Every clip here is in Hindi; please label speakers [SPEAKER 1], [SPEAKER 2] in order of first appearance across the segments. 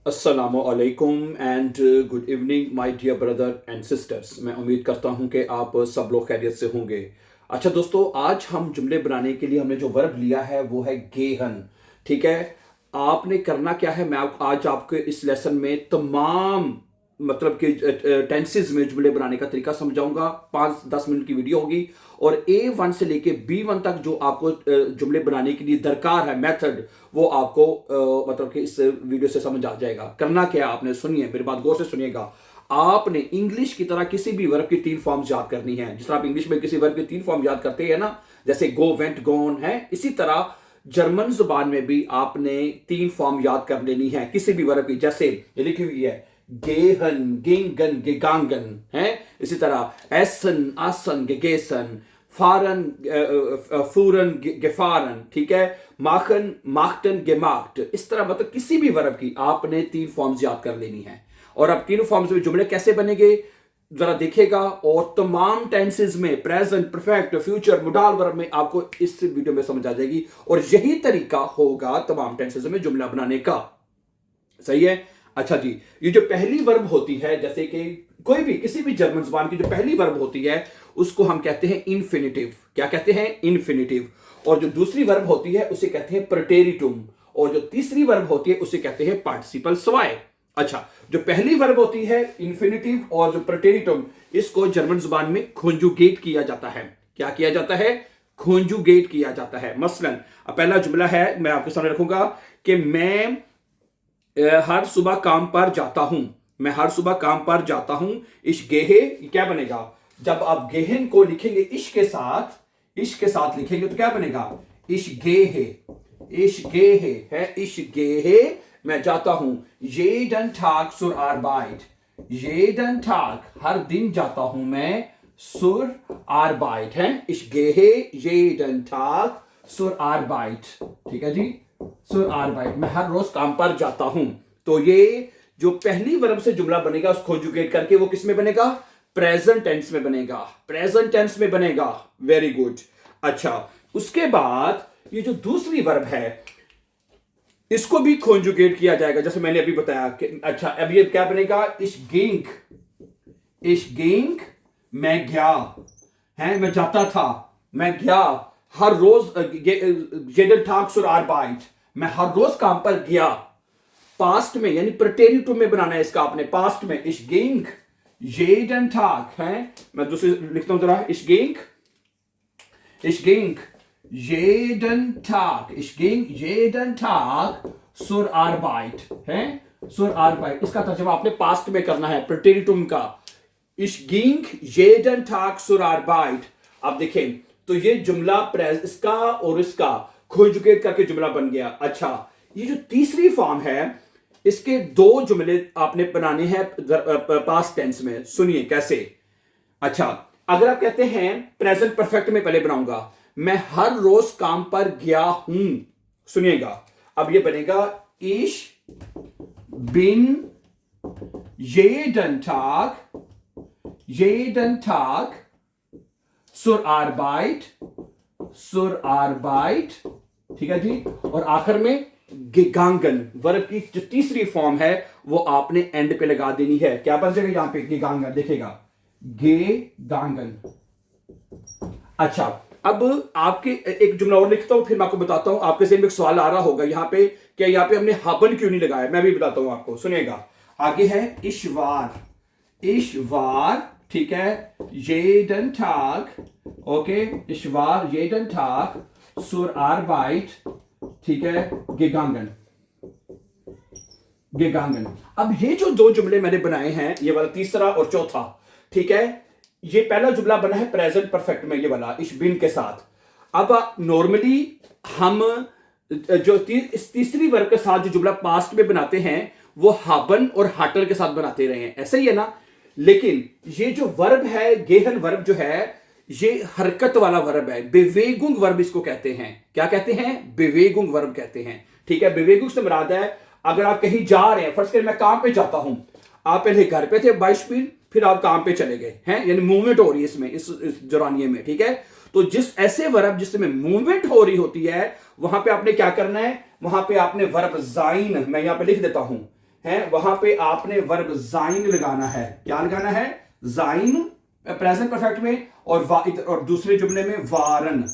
[SPEAKER 1] अस्सलामु अलैकुम and good evening my dear brother and sisters. मैं उम्मीद करता हूं कि आप सब लोग खैरियत से होंगे। अच्छा दोस्तों, आज हम जुमले बनाने के लिए हमने जो वर्ब लिया है वो है गेहन। ठीक है, आपने करना क्या है, मैं आज आपके इस लेसन में तमाम मतलब कि टेंसेस में जुमले बनाने का तरीका समझाऊंगा। 5-10 मिनट की वीडियो होगी और A1 से लेके B1 तक जो आपको जुमले बनाने के लिए दरकार है मेथड, वो आपको मतलब कि इस वीडियो से समझ आ जाएगा। करना क्या है, आपने सुनिए, मेरी बात गौर से सुनिएगा। आपने इंग्लिश की तरह किसी भी वर्ब की 3 फॉर्म्स याद करनी है। जिस तरह आप इंग्लिश में किसी वर्ब की 3 फॉर्म याद करते हैं ना, जैसे गो, वेंट, गोन है, इसी तरह जर्मन जुबान में भी आपने 3 फॉर्म याद कर लेनी है किसी भी वर्ब की। जैसे ये लिखी हुई है गेहन, गेंगन, गेगांगन है। इसी तरह एसन, आसन, गेगेसन, फारन, फूरन, गेफारन। ठीक है, माखन, माख्टन, गेमाख्ट। इस तरह मतलब किसी भी वर्ब की आपने 3 फॉर्म्स याद कर लेनी है। और अब 3 फॉर्म्स में जुमले कैसे बनेंगे जरा देखिएगा। और तमाम टेंसेस में present, perfect, future, modal verb में आपको इस वीडियो में समझ आ जाएगी। और यही तरीका होगा तमाम टेंसेस में जुमला बनाने का। सही है। अच्छा जी, ये जो पहली वर्ब होती है, जैसे कि कोई भी किसी भी जर्मन जुबान की जो पहली वर्ब होती है उसको हम कहते हैं इन्फिनिटिव। क्या कहते हैं? इन्फिनिटिव। और जो दूसरी वर्ब होती है उसे कहते हैं प्रटेरिटुम। और जो तीसरी वर्ब होती है उसे कहते हैं पार्टिसिपल स्वाय। अच्छा, जो पहली वर्ब होती है इन्फिनिटिव और जो प्रटेरिटुम, इसको जर्मन जुबान में कॉन्जुगेट किया जाता है। क्या किया जाता है? कॉन्जुगेट किया जाता है। मसलन अब पहला जुमला है, मैं आपके सामने रखूंगा कि मैं हर सुबह काम पर जाता हूं। मैं हर सुबह काम पर जाता हूं। इश गेहे, क्या बनेगा? जब आप गेहन को लिखेंगे इश के साथ, इश के साथ लिखेंगे तो क्या बनेगा? इश गेहे, इश गेहे है, इश गेहे, मैं जाता हूं। ये डन ठाक सुर आरबाइट, ये डन ठाक, हर दिन जाता हूं मैं। सुर आरबाइट है, इश गेहे, ये डन ठाक सुर आरबाइट। ठीक है जी, सुर आरबाइट, मैं हर रोज काम पर जाता हूं। तो ये जो पहली वर्ब से जुमला बनेगा उसको कॉन्जुगेट करके वो किस में बनेगा? प्रेजेंट टेंस में बनेगा। प्रेजेंट टेंस में बनेगा। Very good. अच्छा, उसके बाद ये जो दूसरी वर्ब है इसको भी कॉन्जुगेट किया जाएगा, जैसे मैंने अभी बताया कि अच्छा अब ये क्या बनेगा? इश गिंग, इश गिंग, मैं गया है, मैं जाता था, मैं गया। हर रोज जेडल ठाक सुर आरबाइट, मैं हर रोज काम पर गया। पास्ट में यानी प्रटेरिटुम में बनाना है इसका आपने। पास्ट में इश गिंग जेडन ठाक है, मैं दूसरी लिखता हूं जरा। इश गिंग, इश गिंग जेडन ठाक, इश गिंग जेडन ठाक सुर आरबाइट है, सुर आरबाइट। इसका तर्जुमा आपने पास्ट में करना है प्रटेरिटुम का। इश गिंग जेडन ठाक सुर आरबाइट। आप देखें तो ये जुमला इसका और इसका कॉन्जुगेट करके जुमला बन गया। अच्छा, ये जो तीसरी फॉर्म है इसके 2 जुमले आपने बनाने हैं पास्ट टेंस में। सुनिए कैसे। अच्छा, अगर आप कहते हैं प्रेजेंट परफेक्ट में पहले बनाऊंगा, मैं हर रोज काम पर गया हूं। सुनिएगा, अब ये बनेगा इश बिन jeden Tag, jeden Tag zur Arbeit, zur Arbeit। ठीक है जी। और आखिर में गिगांगन, वर्ब की जो तीसरी फॉर्म है वो आपने एंड पे लगा देनी है। क्या बन जाएगा यहां पे? गिगांगन। देखेगा, गेगांगन। अच्छा, अब आपके एक जुमला और लिखता हूं फिर मैं आपको बताता हूं। आपके से एक सवाल आ रहा होगा यहां पे, क्या यहां पे हमने हाबन क्यों नहीं लगाया? मैं भी बताता हूं आपको, सुनिएगा। आगे है इशवार, इशवार। ठीक है, jeden Tag, ओके, इशवार jeden Tag zur Arbeit। ठीक है, gegangen, gegangen। अब ये जो 2 जुमले मैंने बनाए हैं, ये वाला तीसरा और चौथा, ठीक है, ये पहला जुमला बना है प्रेजेंट परफेक्ट में, ये वाला इश बिन के साथ। अब नॉर्मली हम जो इस तीसरी वर्ग के साथ जो जुमला पास्ट में बनाते हैं वो हाबन और हाटर के साथ बनाते रहे हैं, ऐसा ही है ना। लेकिन ये जो वर्ब है गेहन वर्ब जो है ये हरकत वाला वर्ब है। बेवेगुंग वर्ब इसको कहते हैं। क्या कहते हैं? बेवेगुंग वर्ब कहते हैं। ठीक है, बेवेगुंग से मुराद है अगर आप कहीं जा रहे हैं, फर्स्ट करिए मैं काम पे जाता हूं, आप पहले घर पे थे 22 मिनट, फिर आप काम पे चले गए हैं, यानी मूवमेंट हो रही है इसमें, इस दौरानिये में। ठीक है, तो जिस ऐसे वर्ब जिसमें मूवमेंट हो रही होती है वहां पे आपने क्या करना है? वहां पे आपने वर्ब जाइन, मैं यहां पे लिख देता हूं, हैं, वहां पे आपने वर्ब जाइन लगाना है। क्या लगाना है? जाइन प्रेजेंट परफेक्ट में, और दूसरे जुमले में वारन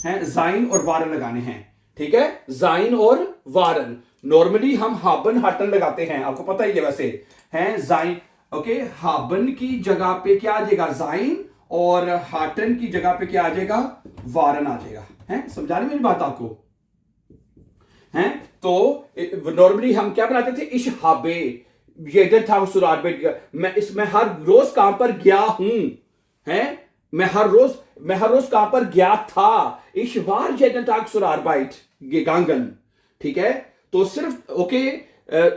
[SPEAKER 1] है, जाइन और वारन लगाने हैं। ठीक है, जाइन और वारन। नॉर्मली हम हाबन हाटन लगाते हैं, आपको पता ही है वैसे, हैं जाइन। ओके, हाबन की जगह पे क्या आ जाएगा? जाइन, और हाटन की जगह पे क्या आ जाएगा? वारन आ जाएगा। हैं, समझा रहे मेरी बात आपको? हैं, तो नॉर्मली हम क्या बनाते थे? इश हाबे ये था सुरार पे, मैं हर रोज काम पर गया हूं। हैं, मैं हर रोज काम पर गया था। इश वार जेडन टाग सुरार बाइट गांगन। ठीक है, तो सिर्फ ओके,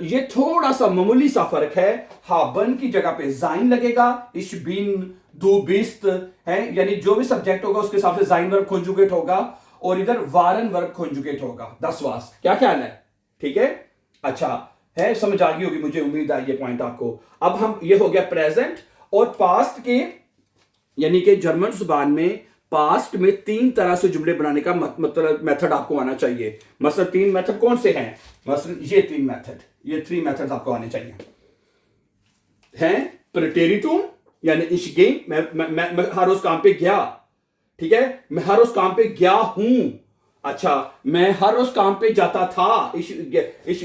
[SPEAKER 1] ये थोड़ा सा मामूली सा फर्क है। हाबन की जगह पे जाइन लगेगा, इश बिन दू बिस्त है, यानी जो भी सब्जेक्ट होगा उसके हिसाब से जाइन वर्ब कॉन्जुगेट होगा, और इधर वारन वर्ब कॉन्जुगेट होगा। 10 वास। क्या ख्याल है? ठीक है, अच्छा है, समझ आ गई होगी, मुझे उम्मीद है ये पॉइंट आपको। अब हम, ये हो गया प्रेजेंट और पास्ट के, यानी कि जर्मन जुबान में पास्ट में 3 तरह से जुमले बनाने का मतलब मेथड आपको आना चाहिए। मतलब 3 मेथड कौन से हैं? मतलब ये 3 मेथड, ये 3 मेथड आपको आने चाहिए हैं। प्रेटेरिटुम यानी इश गेम, मैं हर रोज काम पे गया। ठीक है, मैं हर रोज काम पे गया हूं। अच्छा, मैं हर रोज काम पे जाता था, इश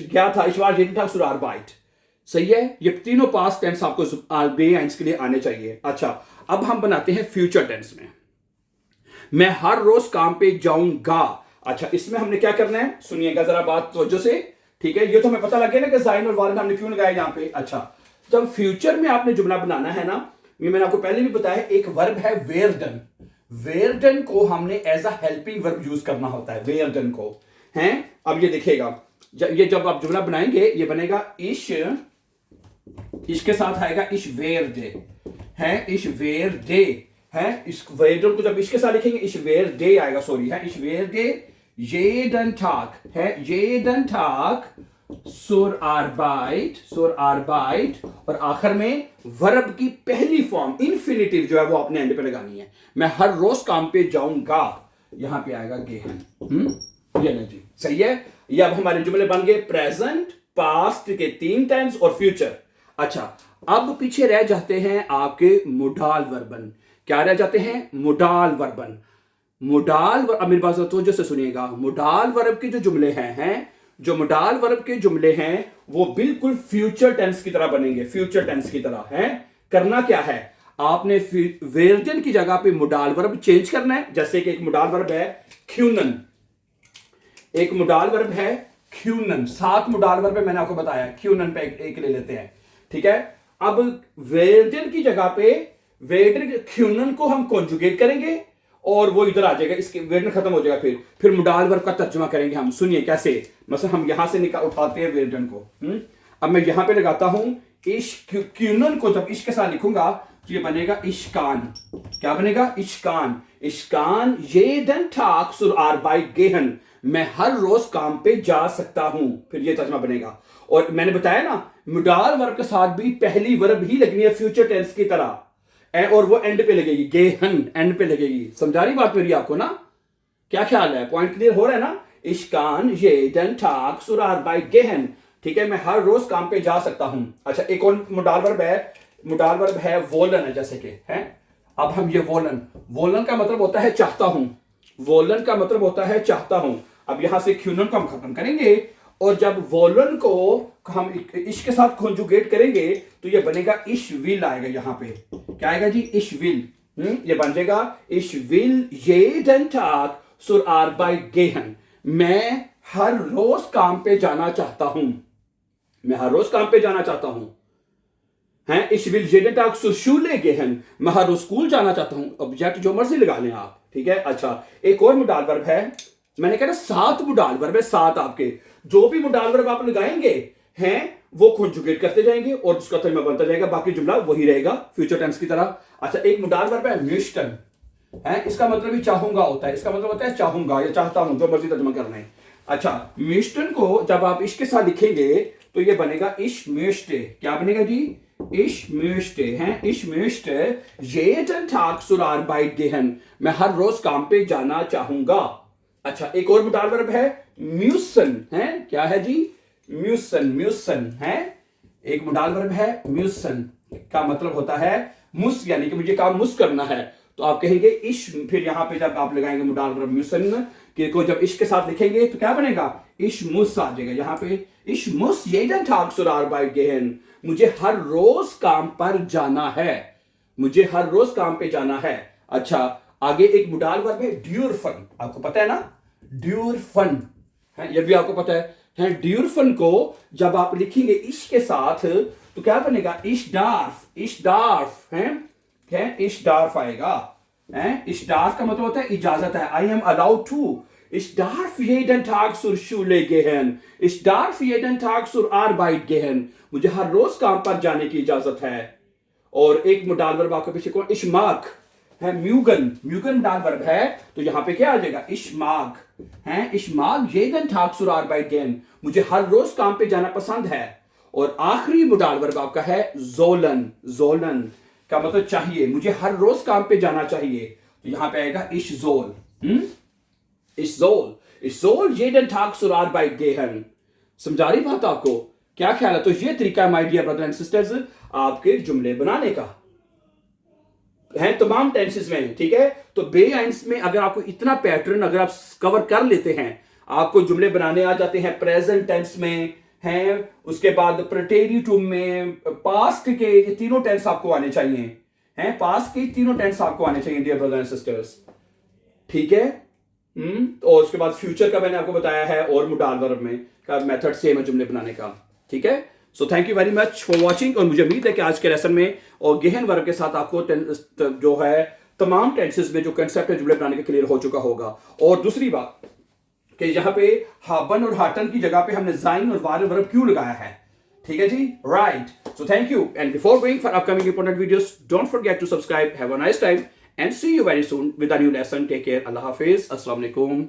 [SPEAKER 1] गया था, इशवार जेटिंग था सुरार बाइट। सही है, ये तीनों पास्ट टेंस आपको बेआइंस के लिए आने चाहिए। अच्छा, अब हम बनाते हैं फ्यूचर टेंस में। मैं हर रोज काम पे जाऊंगा। अच्छा, इसमें हमने क्या करना है? सुनिएगा जरा बात तवज्जो से। ठीक है, ये तो हमें पता लग गया ना कि जाइन और वारन हमने क्यों लगाया यहां पे। अच्छा, जब फ्यूचर में आपने जुमला बनाना है ना, ये मैंने आपको पहले भी बताया, एक वर्ब है वेयरडन। वेयरडन को हमने as a helping verb use करना होता है, वेयरडन को। हैं, अब ये देखिएगा, जब आप जुमला बनाएंगे, ये बनेगा इश, इसके साथ आएगा इश वेयर डे है, इश वेयर डे है। इस वेयर को जब इसके साथ लिखेंगे, इश वेयर डे आएगा, सॉरी है, इश वेयर डे ये डन ठाक है, ये डन ठाक सुर आरबाइट, और आखिर में वर्ब की पहली फॉर्म इंफिनिटिव जो है वो आपने एंड पे लगानी है। मैं हर रोज काम पे जाऊंगा, यहां पे आएगा गेहन। ये ना जी, सही है। ये अब हमारे जुमले बन गए प्रेजेंट, पास्ट के 3 टेंस और फ्यूचर। अच्छा, अब पीछे रह जाते हैं आपके मोडाल वर्बन। क्या रह जाते हैं? मोडाल वर्बन। मोडाल वर्ब, अब मेरी बात तवज्जो से सुनिएगा। मोडाल वर्ब के जो जुमले हैं, जो मोडाल वर्ब के जुमले हैं, वो बिल्कुल फ्यूचर टेंस की तरह बनेंगे, फ्यूचर टेंस की तरह है। करना क्या है? आपने वेर्जन की जगह पे मोडाल वर्ब चेंज करना है। जैसे कि एक मोडाल वर्ब है ख्यूनन, एक मोडाल वर्ब है ख्यूनन, 7 मोडाल वर्ब है, मैंने आपको बताया। ख्यूनन पे एक ले लेते हैं। ठीक है, अब वेर्जन की जगह पे वेर्जन ख्यूनन को हम कॉन्जुगेट करेंगे, और वो इधर आ जाएगा, इसके वेर्जन खत्म हो जाएगा। फिर मोडाल वर्ब का तर्जुमा करेंगे हम। सुनिए कैसे। मतलब हम यहां से उठाते हैं वेर्जन को। अब मैं यहां पे लगाता हूं इश क्यूनन को, जब इश के साथ लिखूंगा तो ये बनेगा इश्कान। क्या बनेगा? इश्कान। इश्कान ये दन ठाक सुर आरबाइट गेहन, मैं हर रोज काम पे जा सकता हूं। फिर ये तर्जुमा बनेगा। और मैंने बताया ना, मोडाल वर्ब के साथ भी पहली वर्ब ही लगनी है फ्यूचर टेंस की तरह, और वो एंड पे लगेगी, गेहन एंड पे लगेगी। समझा रही बात मेरी आपको ना? क्या ख्याल है? पॉइंट क्लियर हो रहा है ना? इश्कान ये दन ठाक सुर आरबाइट गेहन, ठीक है, मैं हर रोज काम पे जा सकता हूं। अच्छा, एक और मोडाल वर्ब है वोलन है, जैसे कि है। अब हम ये वोलन का मतलब होता है चाहता हूं। वोलन का मतलब होता है चाहता हूं। अब यहां से ख्यूनन को हम खत्म करेंगे, और जब वोलन को हम इश के साथ कॉन्जुगेट करेंगे तो ये बनेगा इश विल आएगा। यहां पे क्या आएगा जी? इश विल। ये बन जाएगा इश विल ये दन ठाक सुर आरबाइट गेहन, मैं हर रोज काम पे जाना चाहता हूं। मैं हर रोज काम पे जाना चाहता हूं। हैं, इश विल जेडन टाक सुर शूले गेहन, मैं हर रोज स्कूल जाना चाहता हूं। ऑब्जेक्ट जो मर्जी लगा लें आप। ठीक है, अच्छा, एक और मोडाल वर्ब है। मैंने कहा 7 मोडाल वर्ब है, 7 आपके। जो भी मोडाल वर्ब आप लगाएंगे हैं, वो कॉन्जुगेट करते जाएंगे और उसका तर्जुमा बनता जाएगा, बाकी जुमला वही रहेगा फ्यूचर टेंस की तरह। अच्छा, एक मोडाल वर्ब है म्यूस्टन है, इसका मतलब ही चाहूंगा होता है। इसका मतलब होता है चाहूंगा या चाहता हूं, जो मर्जी तर्जुमा करना है। अच्छा, म्यूस्टन को जब आप इश के साथ लिखेंगे तो ये बनेगा इश म्यूस्टे। क्या बनेगा जी? इश म्यूस्टे हैं, इश म्यूस्टे ये दन ठाक सुर आरबाइट गेहन, मैं हर रोज काम पे जाना चाहूंगा। अच्छा, एक और मोडाल वर्ब है म्यूसन है। क्या है जी? म्यूसन, म्यूसन है एक मोडाल वर्ब है। म्यूसन का मतलब होता है मुस, यानी कि मुझे काम मुस करना है, तो आप कहेंगे इश। फिर यहां पे जब आप लगाएंगे मोडाल वर्ब म्यूसन के को जब इश के साथ लिखेंगे तो क्या बनेगा, इश मुस आ जाएगा। यहां पे इश मुस jeden Tag zur Arbeit gehen, मुझे हर रोज काम पर जाना है, मुझे हर रोज काम पे जाना है। अच्छा, आगे एक मोडाल वर्ब है ड्यूरफन, आपको पता है ना, ड्यूरफन है, ये भी आपको पता है। ड्यूरफन को जब आप लिखेंगे इश के साथ तो क्या बनेगा, इशडार्फ, इशडार्फ है इशडार्फ आएगा। इशडार्फ का मतलब होता है इजाजत है, I am allowed to. Ich darf jeden Tag zur Schule gehen. Ich darf jeden Tag zur Arbeit gehen. मुझे हर रोज काम पर जाने की इजाजत है। और एक मोडाल वर्ब आपके पीछे कौन, इश्माक है, म्यूगन, म्यूगन मोडाल वर्ब है, तो यहां पे क्या आ जाएगा, इश्माक है। इश्माक jeden Tag zur Arbeit gehen, मुझे हर रोज काम पे जाना पसंद है। और आखिरी मोडाल वर्ब आपका है जोलन, जोलन का मतलब चाहिए, मुझे हर रोज काम पे जाना चाहिए, तो यहां पे आएगा इशजोल। इशजोल jeden Tag zur Arbeit gehen। समझा रही बात आपको, क्या ख्याल है? तो ये तरीका है my dear brother and sisters आपके जुमले बनाने का है तमाम टेंसेस में, ठीक है। तो बेआइंस में अगर आपको इतना पैटर्न अगर आप कवर कर लेते हैं, आपको जुमले बनाने आ जाते हैं प्रेजेंट टेंस में हैं, उसके बाद प्रेटेरिटुम में, पास्ट के, ये तीनों टेंस आपको आने चाहिए हैं, पास्ट के तीनों टेंस आपको आने चाहिए डियर ब्रदर एंड सिस्टर्स, ठीक है। और उसके बाद फ्यूचर का मैंने आपको बताया है, और मोडाल वर्ब में का मेथड सेम है जुमले बनाने का, ठीक है। सो thank you very much for watching, और मुझे उम्मीद है कि आज के लेसन में और गेहन वर्ब के साथ आपको जो है तमाम टेंसेस में जो कंसेप्ट है जुमले बनाने का क्लियर हो चुका होगा। और दूसरी बात कि यहाँ पे हाबन और हाटन की जगह पे हमने जाइन और वार वर्ब क्यों लगाया है, ठीक है जी, right. So thank you, and before going for upcoming important videos, don't forget to subscribe. Have a nice time and see you very soon with a new lesson. Take care. Allah Hafiz. Assalamu alaikum.